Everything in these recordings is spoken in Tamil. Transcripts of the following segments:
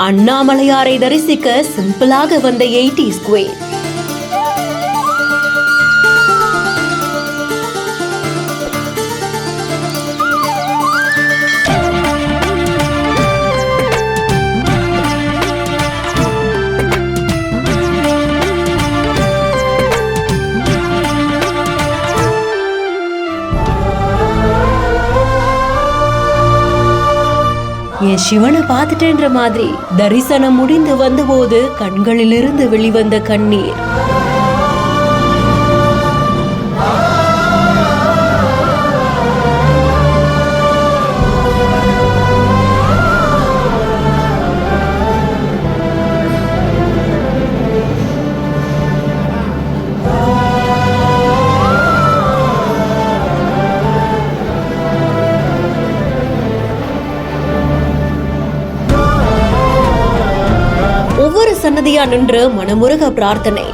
அண்ணாமலையாரை தரிசிக்க சிம்பிளாக வந்த 80s குயின். என் சிவனை பார்த்துட்டேன்ற மாதிரி தரிசனம் முடிந்து வந்தபோது கண்களிலிருந்து வெளிவந்த கண்ணீர். ஒவ்வொரு சன்னதியா நின்று மனமுருக பிரார்த்தனை.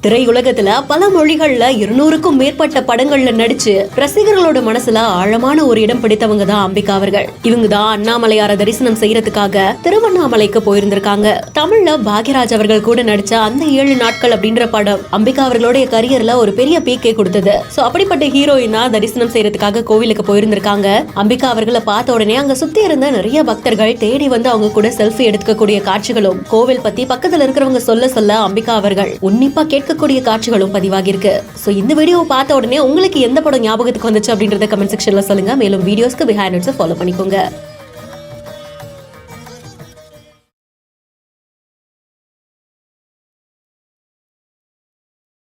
திரையுலகத்துல பல மொழிகள்ல 200க்கும் மேற்பட்ட படங்கள்ல நடிச்சு ரசிகர்களோட மனசுல ஆழமான ஒரு இடம் பிடித்தவங்க தான் அம்பிகா அவர்கள். இவங்க தான் அண்ணாமலையார தரிசனம் செய்யறதுக்காக திருவண்ணாமலைக்கு போயிருந்திருக்காங்க. தமிழ்ல பாக்யராஜ் அவர்கள் கூட நடிச்ச அந்த 7 நாட்கள் அப்படின்ற படம் அம்பிகா அவர்களுடைய கரியர்ல ஒரு பெரிய பீக்கை கொடுத்தது. சோ அப்படிப்பட்ட ஹீரோயினா தரிசனம் செய்யறதுக்காக கோவிலுக்கு போயிருந்திருக்காங்க. அம்பிகா அவர்களை பார்த்த உடனே அங்க சுத்தி இருந்த நிறைய பக்தர்கள் தேடி வந்து அவங்க கூட செல்ஃபி எடுத்துக்கக்கூடிய காட்சிகளும், கோவில் பத்தி பக்கத்துல இருக்கிறவங்க சொல்ல அம்பிகா அவர்கள் உன்னிப்பா கேட்கக்கூடிய காட்சிகளும் பதிவாகி இருக்கு. சோ இந்த வீடியோவை பார்த்த உடனே உங்களுக்கு எந்த படம் ஞாபகத்துக்கு வந்துச்சு அப்படின்றத கமெண்ட் செக்ஷன்ல சொல்லுங்க. மேலும் வீடியோஸ்க்கு பிஹைண்ட் இட்ஸ் ஃபாலோ பண்ணிக்கோங்க.